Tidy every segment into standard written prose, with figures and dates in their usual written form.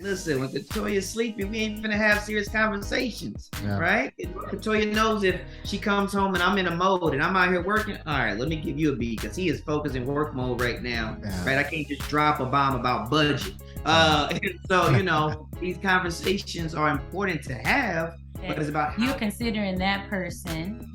Listen, when Katoya's sleeping, we ain't gonna have serious conversations, right? Katoya knows if she comes home and I'm in a mode and I'm out here working, all right, let me give you a beat because he is focused in work mode right now, right? I can't just drop a bomb about budget. And so, these conversations are important to have, but it's about you considering that person,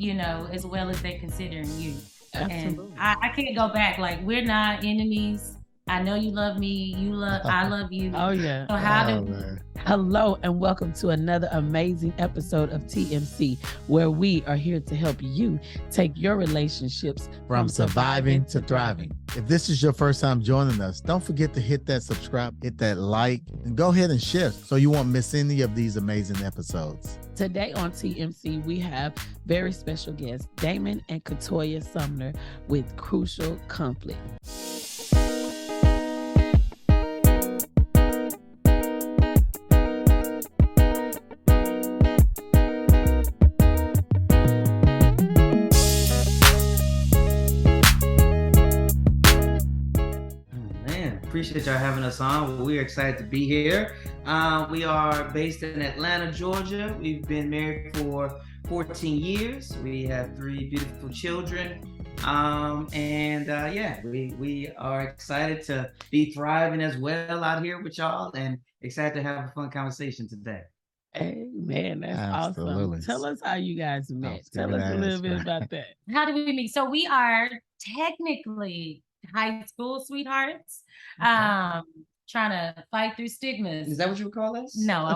as well as they're considering you. Absolutely. And I can't go back. Like, we're not enemies. I know you love me. I love you. Oh, yeah. So Hello, and welcome to another amazing episode of TMC, where we are here to help you take your relationships from surviving to thriving. If this is your first time joining us, don't forget to hit that subscribe, hit that like, and go ahead and share so you won't miss any of these amazing episodes. Today on TMC, we have very special guests, Damon and Katoya Sumner with Crucial Conflict. Appreciate y'all having us on. We're excited to be here. We are based in Atlanta, Georgia. We've been married for 14 years. We have 3 beautiful children. We are excited to be thriving as well out here with y'all and excited to have a fun conversation today. Hey, man, that's awesome. Tell us how you guys met. Tell us a little bit about that. How did we meet? So we are technically high school sweethearts, trying to fight through stigmas. Is that what you would call us? No,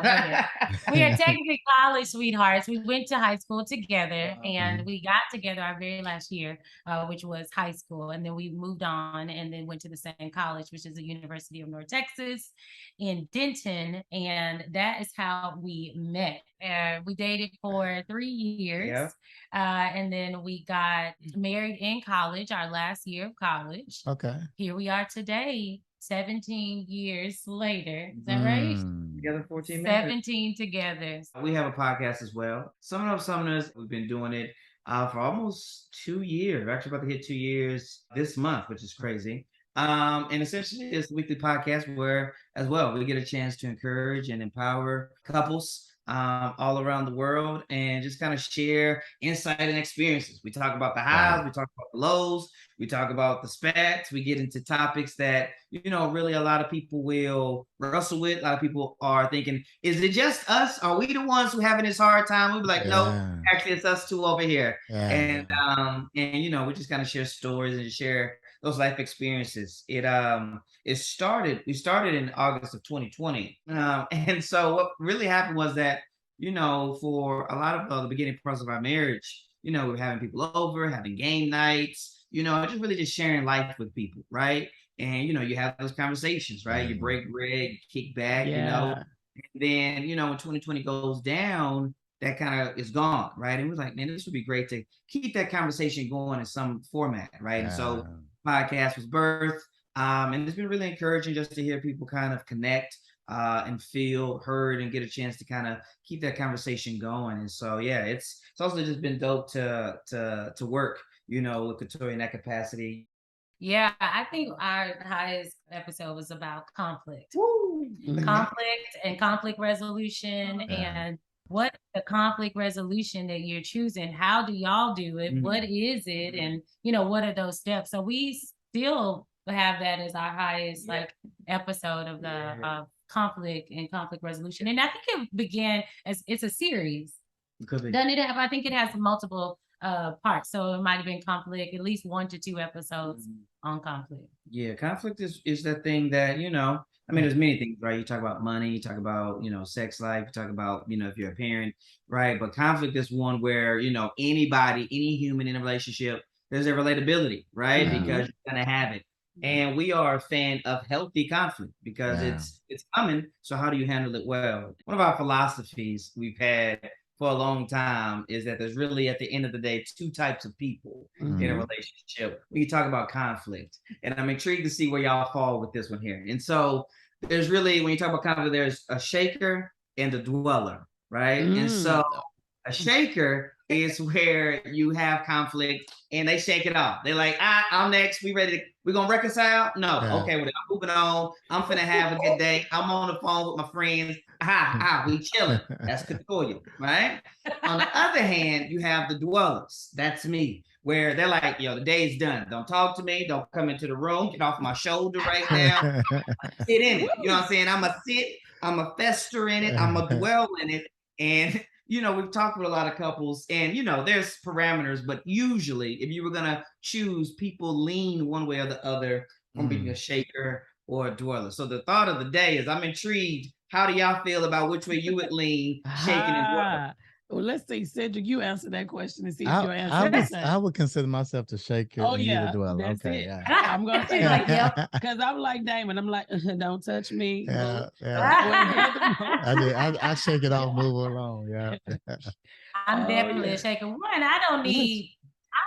we are technically college sweethearts. We went to high school together, and we got together our very last year, which was high school, and then we moved on and then went to the same college, which is the University of North Texas in Denton, and that is how we met. We dated for 3 years, and then we got married in college, our last year of college. Okay. Here we are today, 17 years later. Is that right? Together 14 minutes. 17 together. We have a podcast as well. Sumner of Sumners, we've been doing it for almost 2 years. We're actually about to hit 2 years this month, which is crazy. And essentially it's a weekly podcast where as well, we get a chance to encourage and empower couples all around the world and just kind of share insight and experiences. We talk about the highs, we talk about the lows, we talk about the spats, we get into topics that, really a lot of people will wrestle with. A lot of people are thinking, is it just us? Are we the ones who having this hard time? We'll be like, no, actually it's us two over here. And we just kind of share stories and share those life experiences. We started in August of 2020. And so what really happened was that, for a lot of the beginning parts of our marriage, we were having people over, having game nights, just sharing life with people, right? And, you have those conversations, right? You break bread, kick back, and then, when 2020 goes down, that kind of is gone, right? And we're like, man, this would be great to keep that conversation going in some format, right? And so podcast was birthed. And it's been really encouraging just to hear people kind of connect and feel heard and get a chance to kind of keep that conversation going. And so, it's also just been dope to work, with Katoya in that capacity. Yeah, I think our highest episode was about conflict. Conflict and conflict resolution and what the conflict resolution that you're choosing, how do y'all do it? What is it? And, what are those steps? So we still have that as our highest episode of the conflict and conflict resolution. And I think it began as it's a series. Doesn't it have? I think it has multiple parts. So it might have been conflict, at least 1 to 2 episodes on conflict. Yeah, conflict is that thing that, there's many things, right? You talk about money, you talk about, sex life, you talk about, if you're a parent, right? But conflict is one where, anybody, any human in a relationship, there's a relatability, right? Because you're going to have it. And we are a fan of healthy conflict because it's coming. So how do you handle it well? One of our philosophies we've had for a long time is that there's really, at the end of the day, 2 types of people in a relationship when you talk about conflict. And I'm intrigued to see where y'all fall with this one here. And so there's really, when you talk about conflict, there's a shaker and a dweller, right? And so a shaker is where you have conflict and they shake it off. They're like, I'm next. We're gonna reconcile. No, okay, well, I'm moving on. I'm finna have a good day. I'm on the phone with my friends. We chilling. That's Katoya, right? On the other hand, you have the dwellers. That's me. Where they're like, the day's done. Don't talk to me. Don't come into the room. Get off my shoulder right now. Sit in it. You know what I'm saying? I'm a sit. I'm a fester in it. I'm a dwell in it. And, we've talked with a lot of couples and, there's parameters, but usually if you were going to choose, people lean one way or the other from being a shaker or a dweller. So the thought of the day is I'm intrigued. How do y'all feel about which way you would lean, shaking and dwelling? Well, let's see, Cedric, you answer that question and see if your answer. I would consider myself the shaker. Oh, yeah. Dweller. That's okay, it. yeah. I'm going to say like, yep. Because I'm like Damon. I'm like, don't touch me. Yeah. I shake it off, move along. Yeah. I'm definitely a shaker. One,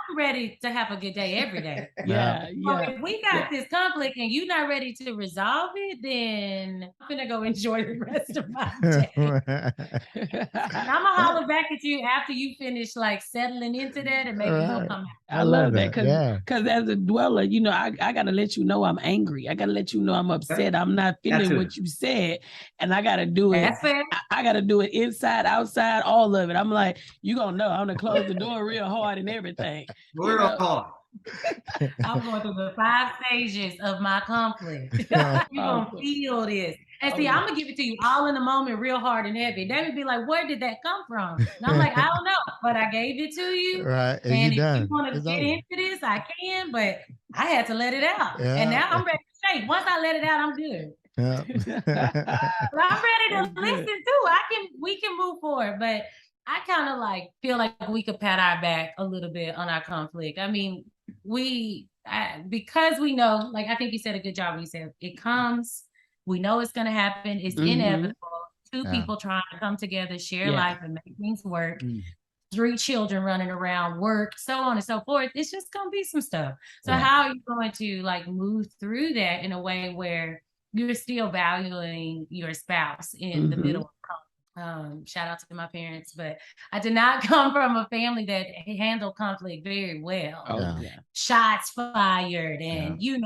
I'm ready to have a good day every day. Yeah. But if we got this conflict and you're not ready to resolve it, then I'm gonna go enjoy the rest of my day. And I'm gonna holler back at you after you finish like settling into that, and maybe you'll come out. I love that because as a dweller, I gotta let you know I'm angry. I gotta let you know I'm upset. I'm not feeling what you said, and I gotta do it. That's fair. I gotta do it inside, outside, all of it. I'm like, you gonna know. I'm gonna close the door real hard and everything. Real hard. I'm going through the 5 stages of my conflict. You're gonna feel this. And see, I'm gonna give it to you all in the moment, real hard and heavy. They would be like, where did that come from? And I'm like, I don't know, but I gave it to you. Right. And if you want to get into this, I can, but I had to let it out. Yeah. And now I'm ready to shake. Once I let it out, I'm good. Yeah. But I'm ready to listen too. We can move forward, but I kind of feel like we could pat our back a little bit on our conflict. I mean, because we know, like I think you said a good job when you said it comes, we know it's going to happen. It's inevitable. 2 people trying to come together, share life and make things work. 3 children running around, work, so on and so forth. It's just going to be some stuff. So how are you going to move through that in a way where you're still valuing your spouse in the middle of conflict? Shout out to my parents, but I did not come from a family that handled conflict very well. Shots fired and you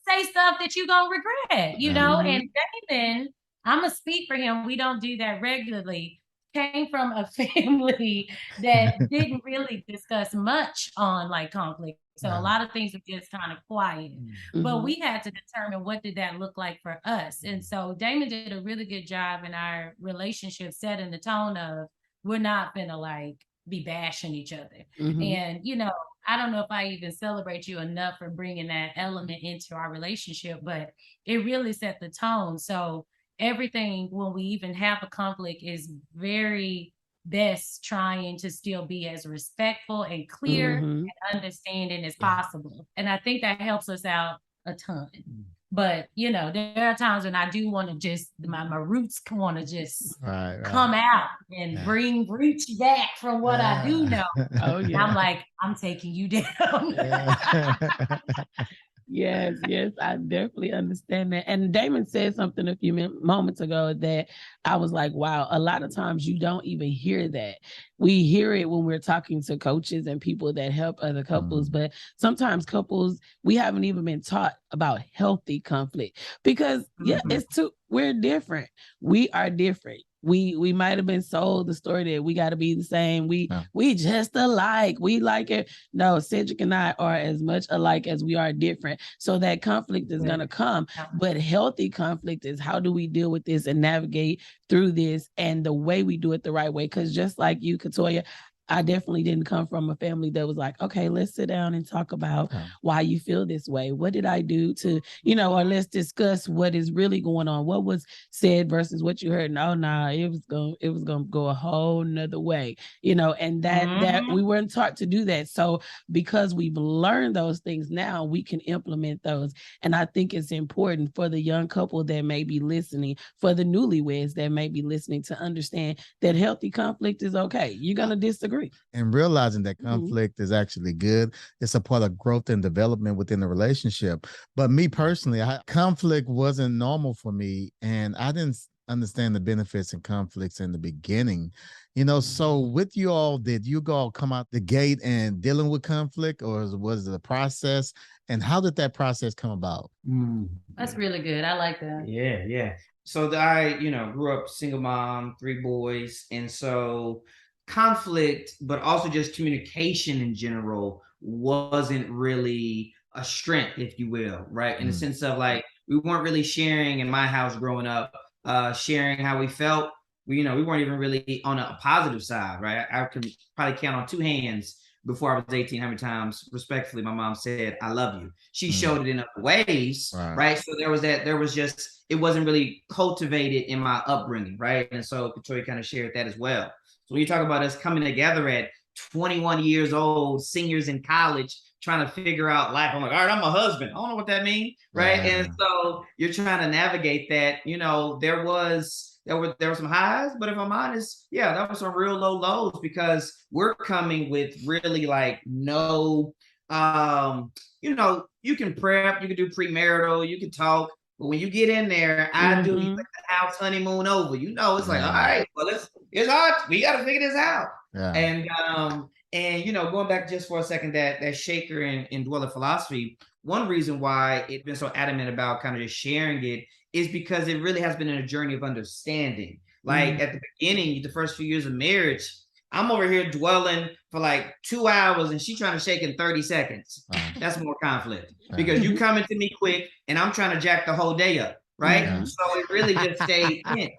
say stuff that you're gonna regret, and Damon, I'm gonna speak for him. We don't do that regularly. Came from a family that didn't really discuss much on conflict. So a lot of things were just kind of quiet, but we had to determine what did that look like for us. And so Damon did a really good job in our relationship, setting the tone of we're not gonna be bashing each other. And, I don't know if I even celebrate you enough for bringing that element into our relationship, but it really set the tone. So everything, when we even have a conflict, is very best trying to still be as respectful and clear and understanding as possible. And I think that helps us out a ton. But, there are times when I do want to just, my roots want to just come out and reach back from what I do know. I'm like, I'm taking you down. Yes, I definitely understand that. And Damon said something a few moments ago that I was like, wow, a lot of times you don't even hear that. We hear it when we're talking to coaches and people that help other couples, but sometimes couples, we haven't even been taught about healthy conflict because we're different. We are different. We might have been sold the story that we got to be the same. We just alike. We like it. No, Cedric and I are as much alike as we are different. So that conflict is going to come. But healthy conflict is how do we deal with this and navigate through this, and the way we do it the right way. Because just like you, Katoya, I definitely didn't come from a family that was like, okay, let's sit down and talk about why you feel this way. What did I do to, or let's discuss what is really going on. What was said versus what you heard. No, it was going to go a whole nother way, and that we weren't taught to do that. So because we've learned those things now, we can implement those. And I think it's important for the young couple that may be listening, for the newlyweds that may be listening, to understand that healthy conflict is okay. You're going to disagree. And realizing that conflict is actually good. It's a part of growth and development within the relationship. But me personally, conflict wasn't normal for me. And I didn't understand the benefits and conflicts in the beginning. So with you all, did you all come out the gate and dealing with conflict, or was it a process? And how did that process come about? That's really good. I like that. Yeah. So I, grew up single mom, 3 boys. And so conflict, but also just communication in general wasn't really a strength, if you will, right? In the sense of like, we weren't really sharing in my house growing up, sharing how we felt. We weren't even really on a positive side, right? I could probably count on 2 hands before I was 18 how many times respectfully my mom said I love you. She showed it in other ways, right? So there was just, it wasn't really cultivated in my upbringing, right? And so Katoya kind of shared that as well. So when you talk about us coming together at 21 years old, seniors in college, trying to figure out life, I'm like, all right, I'm a husband, I don't know what that means, right? And so you're trying to navigate that. There were some highs, but if I'm honest, that was some real low lows, because we're coming with really like no, you can prep, you can do premarital, you can talk, but when you get in there, I do you like the house honeymoon over. It's like, all right, well, it's hard. We got to figure this out. Yeah. And going back just for a second, that shaker and dweller philosophy. One reason why it's been so adamant about kind of just sharing it is because it really has been in a journey of understanding. Like at the beginning, the first few years of marriage, I'm over here dwelling for like 2 hours and she's trying to shake in 30 seconds. That's more conflict because you coming to me quick and I'm trying to jack the whole day up, right? So it really just stayed tense,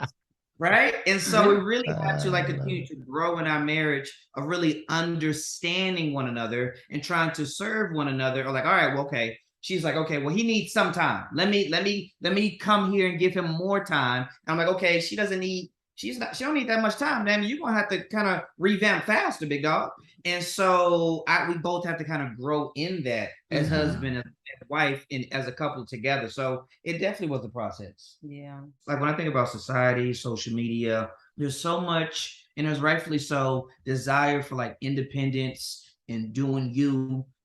right? And so we really had to like continue to grow in our marriage of really understanding one another and trying to serve one another. Or like, all right, well, okay. She's like, okay, well, he needs some time. Let me come here and give him more time. And I'm like, okay, she don't need that much time. Damn, you're gonna have to kind of revamp faster, big dog. And so we both have to kind of grow in that as husband and wife and as a couple together. So it definitely was a process. Yeah. Like when I think about society, social media, there's so much, and there's rightfully so, desire for like independence and doing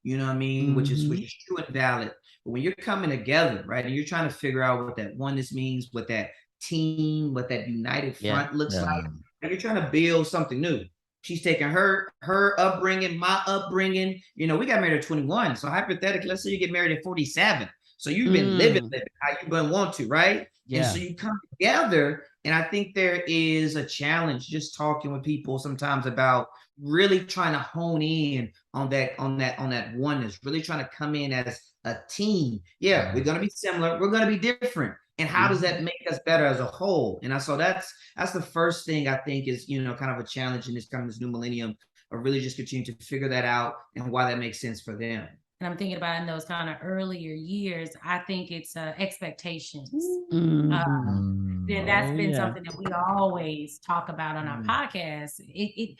you know what I mean? Which is true and valid. But when you're coming together, right, and you're trying to figure out what that oneness means, what that team, what that united front looks like, and you're trying to build something new. She's taking her upbringing, my upbringing. We got married at 21. So hypothetically, let's say you get married at 47. So you've been living how you've been want to, right? Yeah. And so you come together, and I think there is a challenge just talking with people sometimes about really trying to hone in on that oneness, really trying to come in as a team. Yeah, we're going to be similar. We're going to be different. And how does that make us better as a whole? And so that's the first thing I think is, kind of a challenge in this new millennium of really just continuing to figure that out and why that makes sense for them. And I'm thinking about in those kind of earlier years, I think it's expectations. That's been something that we always talk about on our podcast. It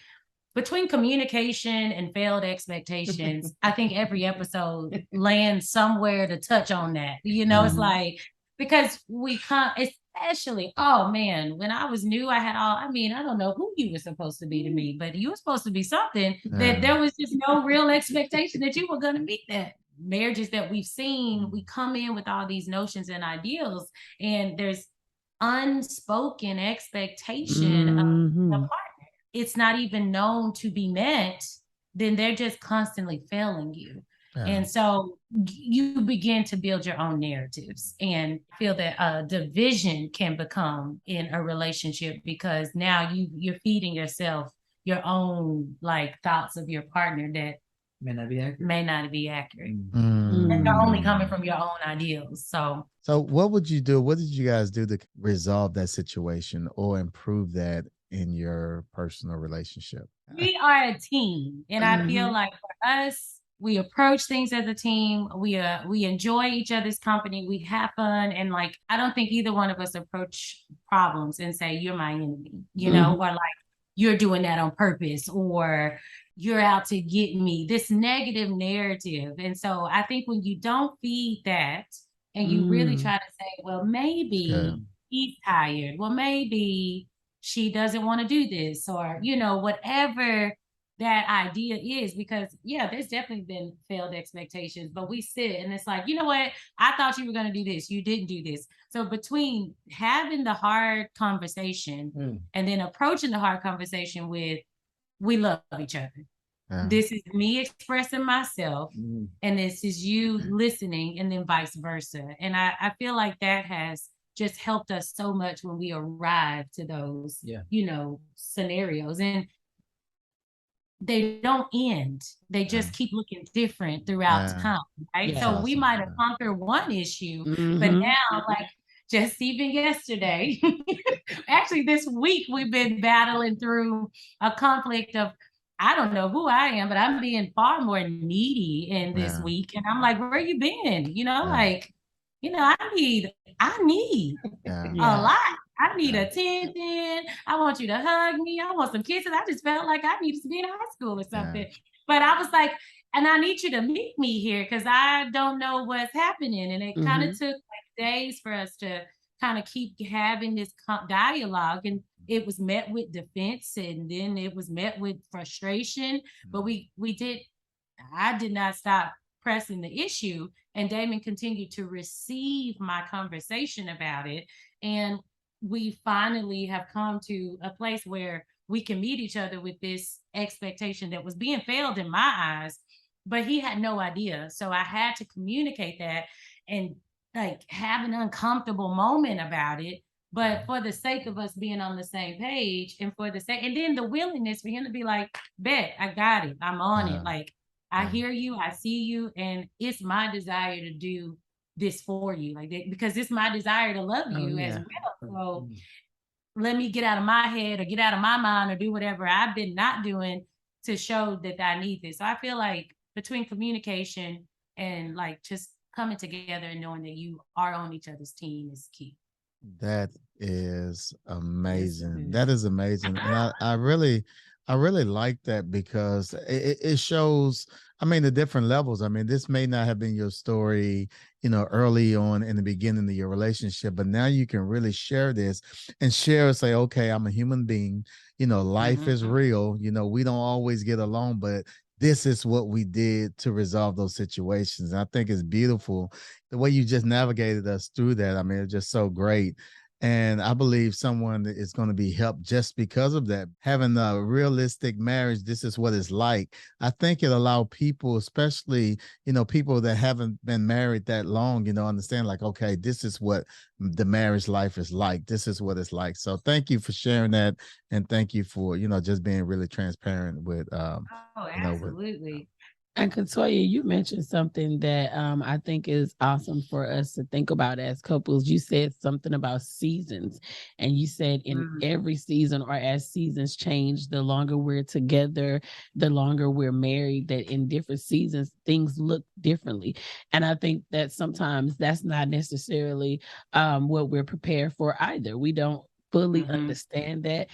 between communication and failed expectations, I think every episode lands somewhere to touch on that. It's like, because we can't, especially, oh man, when I was new, I don't know who you were supposed to be to me, but you were supposed to be something that there was just no real expectation that you were going to meet that. Marriages that we've seen, we come in with all these notions and ideals, and there's unspoken expectation of the partner. It's not even known to be met, then they're just constantly failing you. Yeah. And so you begin to build your own narratives and feel that a division can become in a relationship because now you're feeding yourself your own like thoughts of your partner that may not be accurate. And they're only coming from your own ideals. So what would you do? What did you guys do to resolve that situation or improve that in your personal relationship? We are a team. And I feel like for us, we approach things as a team. We enjoy each other's company. We have fun. And like, I don't think either one of us approach problems and say, you're my enemy, or like, you're doing that on purpose, or you're out to get me, this negative narrative. And so I think when you don't feed that and you really try to say, well, maybe he's tired. Well, maybe she doesn't want to do this, or, whatever that idea is, because there's definitely been failed expectations, but we sit and it's like, you know what? I thought you were going to do this. You didn't do this. So between having the hard conversation and then approaching the hard conversation with, we love each other. This is me expressing myself, and this is you listening, and then vice versa. And I feel like that has just helped us so much when we arrive to those, scenarios. And they don't end. They just keep looking different throughout time, right? So we might have conquered one issue, but now, like, just even yesterday, actually this week, we've been battling through a conflict of, I don't know who I am, but I'm being far more needy in this week. And I'm like, where you been? Like, I need a lot. I need attention. I want you to hug me. I want some kisses. I just felt like I needed to be in high school or something. But I was like, and I need you to meet me here because I don't know what's happening. And it kind of took like days for us to kind of keep having this dialogue. And it was met with defense, and then it was met with frustration. But I did not stop pressing the issue, and Damon continued to receive my conversation about it. And we finally have come to a place where we can meet each other with this expectation that was being failed in my eyes, but he had no idea. So I had to communicate that and like have an uncomfortable moment about it. But for the sake of us being on the same page, and and then the willingness for him to be like, bet, I got it. I'm on it. Like, I hear you, I see you, and it's my desire to do this for you, like that, because it's my desire to love you as well. So let me get out of my head or get out of my mind or do whatever I've been not doing to show that I need this. So I feel like between communication and like just coming together and knowing that you are on each other's team is key. That is amazing. That is amazing. And I really like that because it shows, I mean, the different levels. I mean, this may not have been your story, early on in the beginning of your relationship, but now you can really share this and say, okay, I'm a human being, life is real. We don't always get along, but this is what we did to resolve those situations. And I think it's beautiful the way you just navigated us through that. I mean, it's just so great. And I believe someone is going to be helped just because of that. Having a realistic marriage, this is what it's like. I think it allows people, especially, people that haven't been married that long, understand like, okay, this is what the marriage life is like. This is what it's like. So thank you for sharing that. And thank you for, just being really transparent with, absolutely. And Katoya, you mentioned something that I think is awesome for us to think about as couples. You said something about seasons, and you said in every season, or as seasons change, the longer we're together, the longer we're married, that in different seasons, things look differently. And I think that sometimes that's not necessarily what we're prepared for either. We don't fully understand that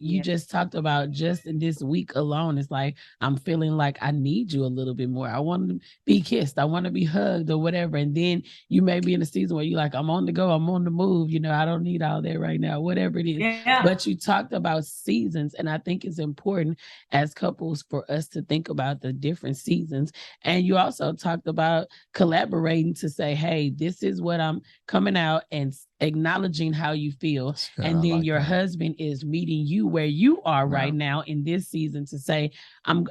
you just talked about just in this week alone. It's like, I'm feeling like I need you a little bit more. I want to be kissed. I want to be hugged or whatever. And then you may be in a season where you're like, I'm on the go. I'm on the move. I don't need all that right now, whatever it is. Yeah. But you talked about seasons. And I think it's important as couples for us to think about the different seasons. And you also talked about collaborating to say, hey, this is what I'm coming out, and acknowledging how you feel. And then your husband is meeting you where you are right now in this season to say, I'm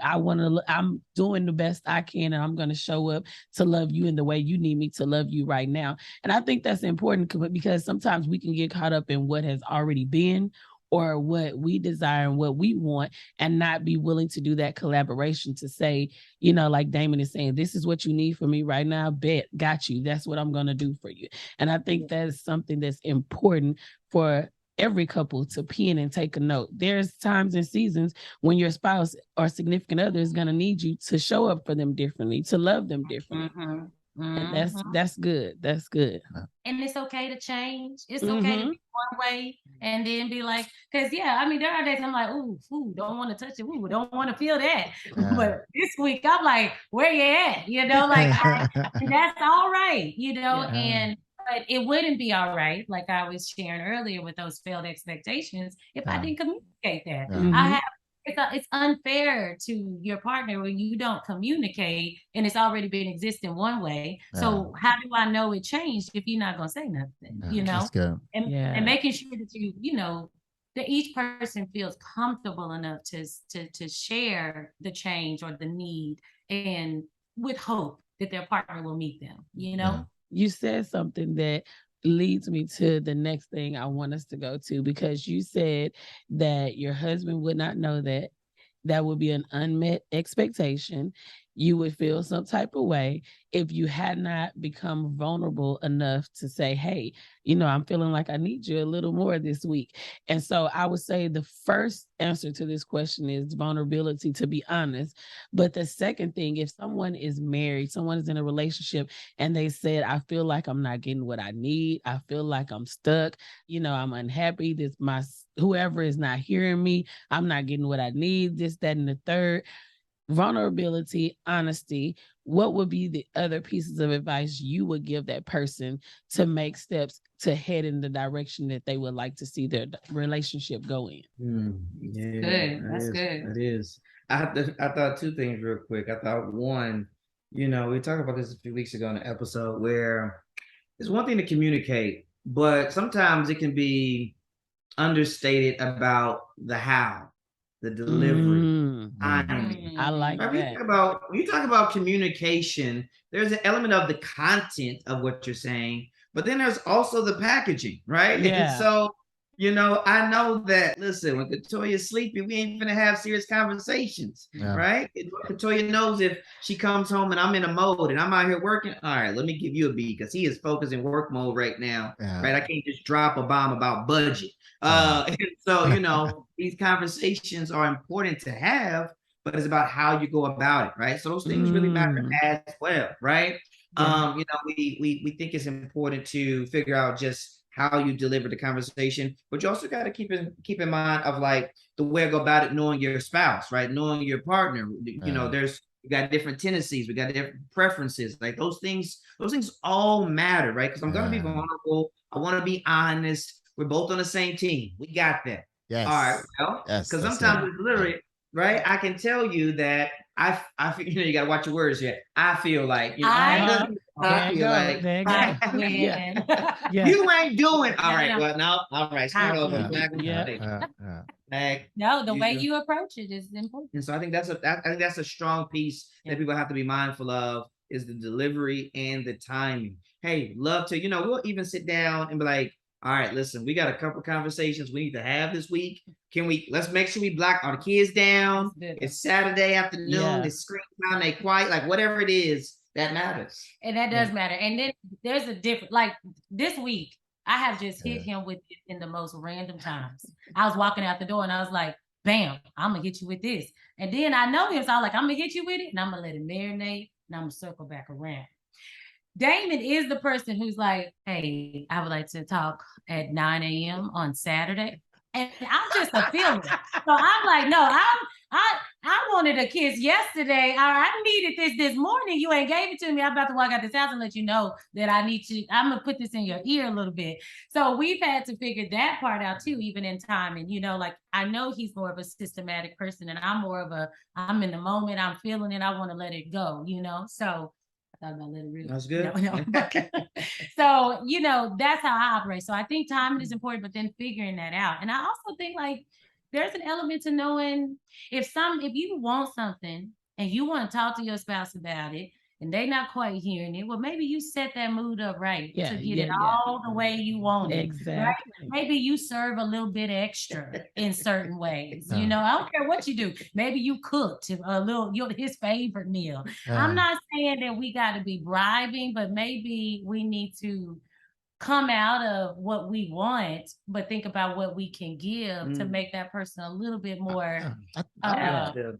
doing the best I can, and I'm going to show up to love you in the way you need me to love you right now. And I think that's important because sometimes we can get caught up in what has already been, or what we desire and what we want, and not be willing to do that collaboration to say, like Damon is saying, this is what you need from me right now. Bet, got you. That's what I'm going to do for you. And I think that's something that's important for every couple to pin and take a note. There's times and seasons when your spouse or significant other is going to need you to show up for them differently, to love them differently. And that's good. That's good. And it's okay to change. It's okay to be one way and then be like, because there are days I'm like, ooh, don't want to touch it. Ooh, don't want to feel that. But this week I'm like, where you at? And that's all right, and but it wouldn't be all right, like I was sharing earlier with those failed expectations, if I didn't communicate that. I have it's unfair to your partner when you don't communicate and it's already been existing one way. So how do I know it changed if you're not gonna say nothing? You know, that's good. And making sure that you know that each person feels comfortable enough to share the change or the need, and with hope that their partner will meet them. You know, you said something that leads me to the next thing I want us to go to, because you said that your husband would not know that would be an unmet expectation. You would feel some type of way if you had not become vulnerable enough to say, hey, you know, I'm feeling like I need you a little more this week. And so I would say the first answer to this question is vulnerability, to be honest. But the second thing, if someone is married, someone is in a relationship and they said, I feel like I'm not getting what I need. I feel like I'm stuck. You know, I'm unhappy. Whoever is not hearing me. I'm not getting what I need, this, that, and the third. Vulnerability, honesty. What would be the other pieces of advice you would give that person to make steps to head in the direction that they would like to see their relationship go in? Yeah, good. That's good. That is. I thought two things real quick. I thought one, you know, we talked about this a few weeks ago in an episode where it's one thing to communicate, but sometimes it can be understated about the how, the delivery, timing. I like that. When you talk about communication, there's an element of the content of what you're saying, but then there's also the packaging, right? Yeah. And so, you know, I know that, listen, when Katoya's sleeping, we ain't gonna have serious conversations, right? Katoya knows if she comes home and I'm in a mode and I'm out here working, all right, let me give you a beat because he is focused in work mode right now, right? I can't just drop a bomb about budget. And so, you know, these conversations are important to have, but it's about how you go about it, right? So those things really matter as well, right? You know, we think it's important to figure out just how you deliver the conversation, but you also got to keep in mind of like the way I go about it, knowing your spouse, right? Knowing your partner. You know, we got different tendencies, we got different preferences. Like those things all matter, right? Because I'm gonna be vulnerable. I want to be honest. We're both on the same team. We got that. Yes. All right. Well, because sometimes it's literally right. I can tell you that I feel, you know, you got to watch your words here. I feel like, you know, I feel like you ain't doing all right. Well, no, all right. Start over. No, the way you approach it is important. And so I think that's a strong piece that people have to be mindful of, is the delivery and the timing. Hey, love to, you know, we'll even sit down and be like, all right, listen, we got a couple conversations we need to have this week. Let's make sure we block our kids down. It's Saturday afternoon. It's screen time. They quiet, like whatever it is that matters. And that does matter. And then there's a different, like this week, I have just hit him with it in the most random times. I was walking out the door and I was like, bam, I'm going to hit you with this. And then I know him. So I was like, I'm going to hit you with it and I'm going to let it marinate and I'm going to circle back around. Damon is the person who's like, hey, I would like to talk at 9 a.m. on Saturday. And I'm just a feeling. So I'm like, no, I wanted a kiss yesterday. I needed this morning. You ain't gave it to me. I'm about to walk out this house and let you know that I'm going to put this in your ear a little bit. So we've had to figure that part out too, even in time. And, you know, like, I know he's more of a systematic person and I'm more of I'm in the moment, I'm feeling it. I want to let it go, you know? So I thought about letting it really. That's good. No. So, you know, that's how I operate. So I think timing is important, but then figuring that out. And I also think like there's an element to knowing if you want something and you want to talk to your spouse about it and they're not quite hearing it, well, maybe you set that mood up right to get it all the way you want it. Exactly. Right? Maybe you serve a little bit extra in certain ways. You know, I don't care what you do. Maybe you cooked his favorite meal. I'm not saying that we got to be bribing, but maybe we need to come out of what we want, but think about what we can give to make that person a little bit more, like a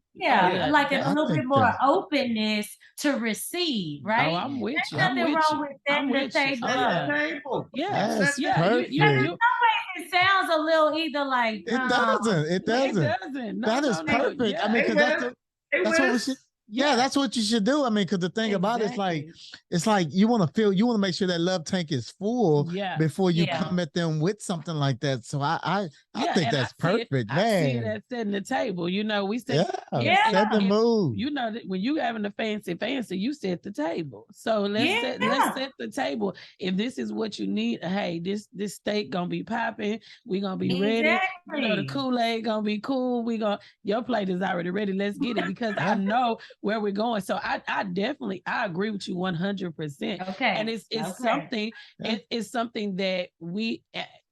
little bit more openness to receive, right? Oh, I'm with you. There's nothing wrong with setting the table up. Yes, perfect. It sounds a little either like it doesn't. That is perfect. I mean, because that's what we should. Yeah, that's what you should do. I mean, because the thing about it's like you want to make sure that love tank is full before you come at them with something like that. So I think that's perfect, man. I see it as setting the table. You know, we say set the mood. You know, when you having a fancy, you set the table. So let's set the table. If this is what you need, hey, this steak gonna be popping. We gonna be ready. You know, the Kool-Aid gonna be cool. Your plate is already ready. Let's get it, because I know where we're going. So I definitely agree with you 100%. Okay. And it's something, it's something that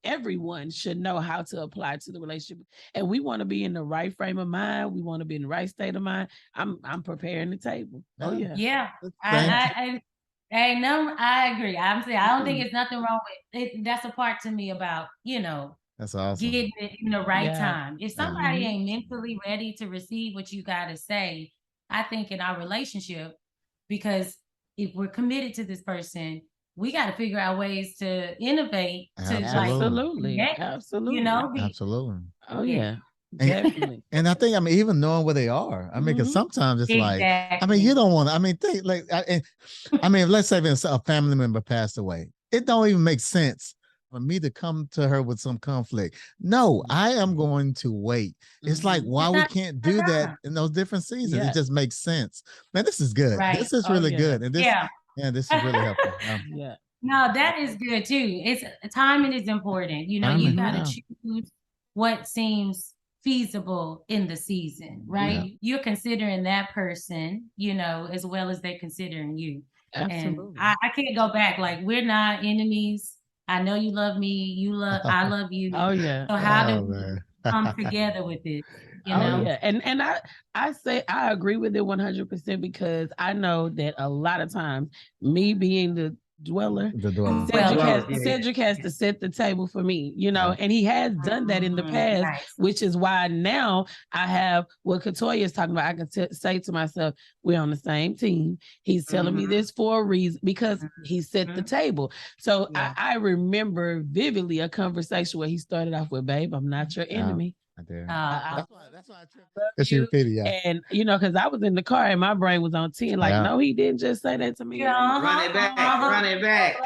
everyone should know how to apply to the relationship. And we want to be in the right frame of mind. We want to be in the right state of mind. I'm preparing the table. Oh yeah. Yeah. I agree. I'm saying I don't think it's nothing wrong with it. That's a part to me about, that's awesome. Getting it in the right time. If somebody ain't mentally ready to receive what you got to say, I think in our relationship, because if we're committed to this person, we got to figure out ways to innovate. Absolutely. Absolutely. Absolutely. Oh yeah. Definitely. And I think, even knowing where they are. I mean, because sometimes it's like, you don't want to, think like, let's say a family member passed away. It don't even make sense for me to come to her with some conflict. No, I am going to wait. It's like, why we can't do that in those different seasons? It just makes sense. Man, this is good. Right. This is really good. And this, this is really helpful. No, that is good too. It's timing is important. You got to choose what seems feasible in the season, right? Yeah. You're considering that person, as well as they're considering you. Absolutely. And I can't go back. Like, we're not enemies. I know you love me. I love you. Oh yeah. So how do we come together with it? You know? Yeah. And I say I agree with it 100%, because I know that a lot of times, me being the dweller, Cedric has to set the table for me, and he has done that in the past, which is why now I have what Katoya is talking about. I can say to myself, we're on the same team. He's telling me this for a reason, because he set the table. So I remember vividly a conversation where he started off with, "Babe, I'm not your enemy." That's why I tripped. And because I was in the car and my brain was on 10, like, no, he didn't just say that to me. Run it back.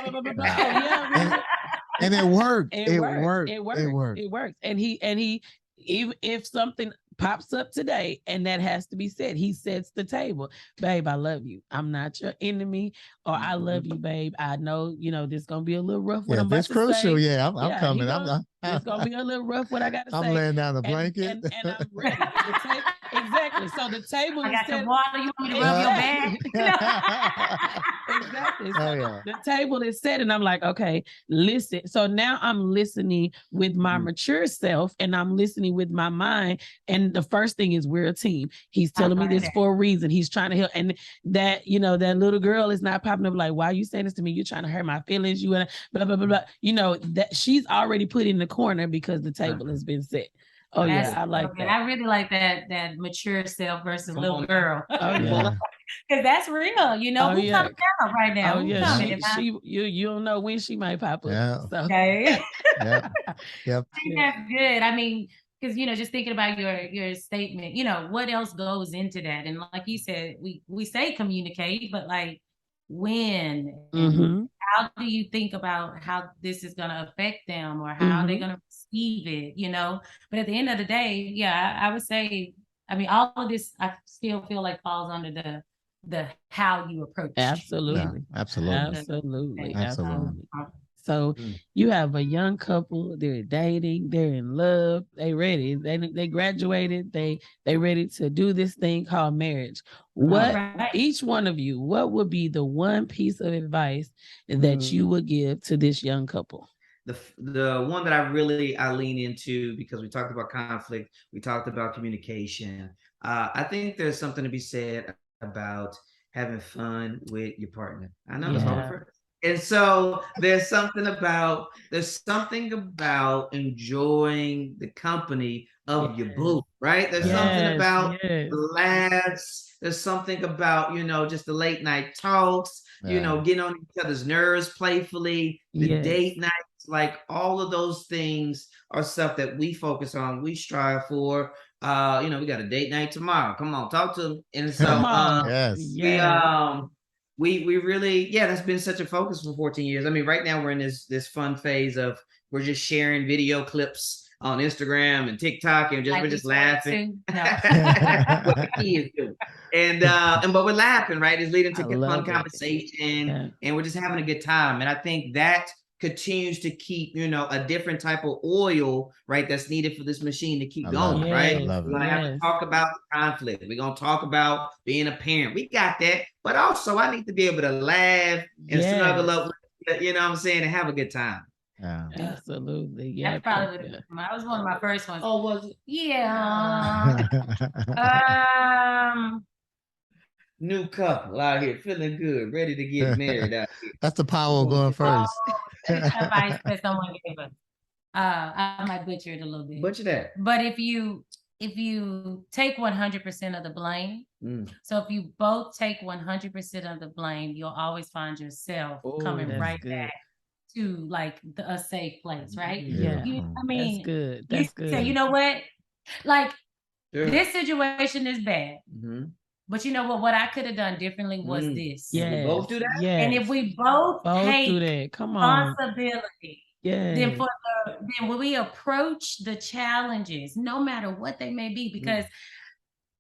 And it worked. It worked. And he even if something pops up today and that has to be said, he sets the table. "Babe, I love you. I'm not your enemy," or "I love you, babe. I know, this gonna be a little rough." What I'm about to crucial. say. I'm coming. It's gonna be a little rough. What I gotta say. I'm laying down the blanket. And I'm ready. Exactly. So the table I got some water. You want me to rub your back? Exactly. So the table is set, and I'm like, okay, listen. So now I'm listening with my mature self, and I'm listening with my mind. And the first thing is, we're a team. He's telling me this for a reason. He's trying to help. And that, that little girl is not popping up like, "Why are you saying this to me? You're trying to hurt my feelings. You and blah, blah, blah, blah." That she's already put in the corner because the table has been set. Oh yeah, I like that. I really like that mature self versus little girl. Oh yeah. Because that's real, who's coming down right now. Oh yeah, you don't know when she might pop up. Yeah. So. Okay. Yep. I think that's good. I mean, because just thinking about your statement, what else goes into that? And like you said, we say communicate, but like, when? How do you think about how this is going to affect them, or how they're going to receive it? But at the end of the day, I would say, all of this, I still feel like falls under the how you approach. Absolutely. Yeah, absolutely. So you have a young couple, they're dating, they're in love, they ready, they graduated, they ready to do this thing called marriage. Each one of you, what would be the one piece of advice that you would give to this young couple? The one that I lean into, because we talked about conflict, we talked about communication. I think there's something to be said about having fun with your partner. I know that's all the first. And so there's something about enjoying the company of your boo, right? There's something about the laughs. There's something about, just the late night talks, getting on each other's nerves playfully, the date nights, like all of those things are stuff that we focus on, we strive for. We got a date night tomorrow. Come on, talk to them. And so Come on. Yes. we really, that's been such a focus for 14 years. I mean, right now we're in this fun phase of we're just sharing video clips on Instagram and TikTok, and we're just laughing. What the kids do. And but we're laughing, right? It's leading to fun conversation, and we're just having a good time. And I think that continues to keep, a different type of oil, right, that's needed for this machine to keep going, right? We're going to have to talk about conflict. We're going to talk about being a parent. We got that. But also, I need to be able to laugh and snuggle up, you know what I'm saying, and have a good time. Yeah, absolutely. Yeah, that's probably that was one of my first ones. Oh, was it? Yeah. New couple out here feeling good, ready to get married out here. That's the power of going first. Advice that someone gave us. I might butcher it a little bit. Butcher that. But if you take 100% of the blame, so if you both take 100% of the blame, you'll always find yourself coming right back to like a safe place, right? Yeah. That's good. That's good. So you know what? Like this situation is bad. But you know what? What I could have done differently was this. Yeah. We both do that. Yes. And if we both take do that, come on, responsibility, then when we approach the challenges, no matter what they may be, because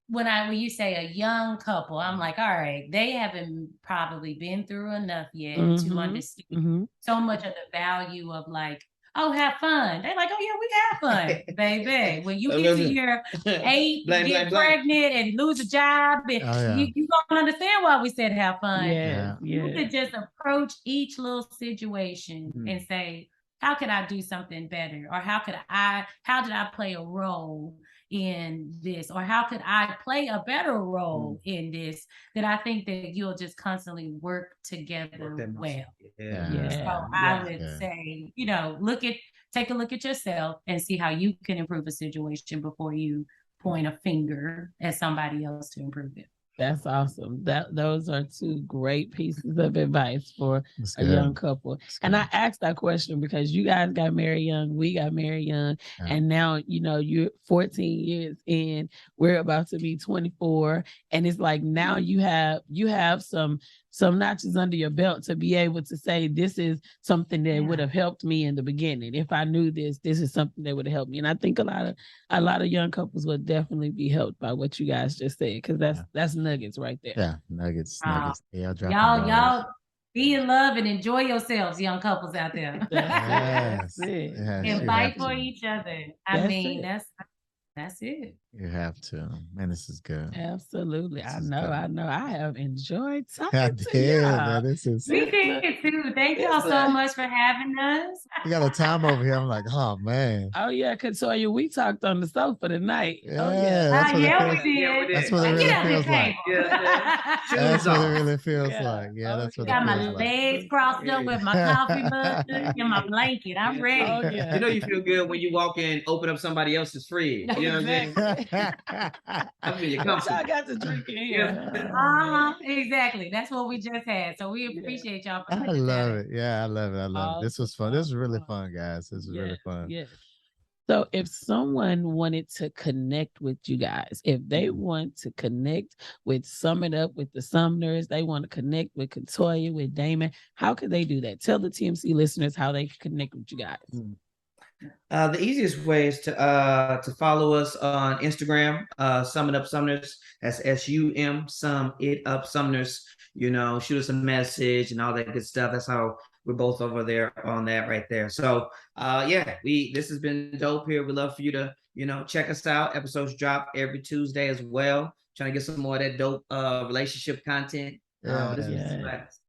when you say a young couple, I'm like, all right, they haven't probably been through enough yet to understand so much of the value of like, oh, have fun. They're like, oh yeah, we have fun, baby. When you get to year 8, get pregnant and lose a job, and you don't understand why we said have fun. You could just approach each little situation and say, how could I do something better? Or how did I play a role in this? Or how could I play a better role in this? That I think that you'll just constantly work together well. So I would say, take a look at yourself and see how you can improve a situation before you point a finger at somebody else to improve it. That's awesome. Those are 2 great pieces of advice for a young couple. And I asked that question because you guys got married young, we got married young, and now you're 14 years in. We're about to be 24, and it's like now you have some notches under your belt to be able to say this is something that would have helped me in the beginning. If I knew this is something that would have helped me. And I think a lot of young couples would definitely be helped by what you guys just said, because that's nuggets right there. Yeah, nuggets. Y'all be in love and enjoy yourselves, young couples out there. That's it. And fight for each other. That's it. You have to. Man, this is good. Absolutely. I know. I have enjoyed talking to you. Man, we did it too. Thank y'all so much for having us. We got a time over here. I'm like, oh man. Oh yeah, Katoya, we talked on the sofa tonight. Yeah, oh yeah. We did. That's what it really feels like. That's what it really feels like. Yeah, that's what it feels like. Got my legs crossed up with my coffee mug and my blanket. I'm ready. Oh, yeah. You feel good when you walk in, open up somebody else's fridge. You know what I'm saying? I mean, you I got to drink in here. Exactly. That's what we just had. So we appreciate y'all. I love it. Yeah, I love it. I love it. This was fun. This was really fun, guys. This was really fun. Yeah. So if someone wanted to connect with you guys, if they want to connect with Sum It Up with the Sumners, they want to connect with Katoya, with Damon, how could they do that? Tell the TMC listeners how they can connect with you guys. The easiest way is to follow us on Instagram, Sum It Up Sumners. That's SUM, Sum It Up Sumners. Shoot us a message and all that good stuff. That's how we're both over there on that right there. So this has been dope here. We'd love for you to, check us out. Episodes drop every Tuesday as well. Trying to get some more of that dope relationship content.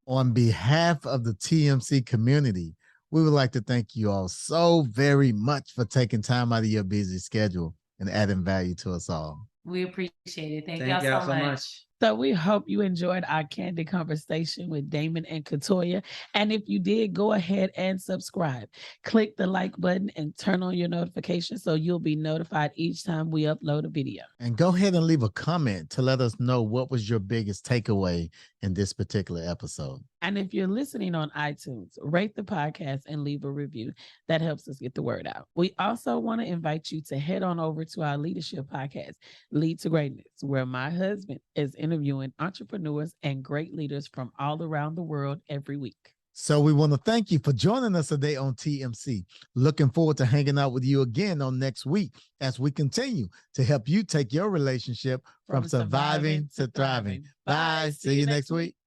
On behalf of the TMC community, we would like to thank you all so very much for taking time out of your busy schedule and adding value to us all. We appreciate it. Thank y'all so much. So we hope you enjoyed our candid conversation with Damon and Katoya. And if you did, go ahead and subscribe. Click the like button and turn on your notifications so you'll be notified each time we upload a video. And go ahead and leave a comment to let us know what was your biggest takeaway in this particular episode. And if you're listening on iTunes, rate the podcast and leave a review. That helps us get the word out. We also want to invite you to head on over to our leadership podcast, Lead to Greatness, where my husband is interviewing entrepreneurs and great leaders from all around the world every week. So we want to thank you for joining us today on TMC. Looking forward to hanging out with you again on next week as we continue to help you take your relationship from surviving to thriving. Bye. See you next week.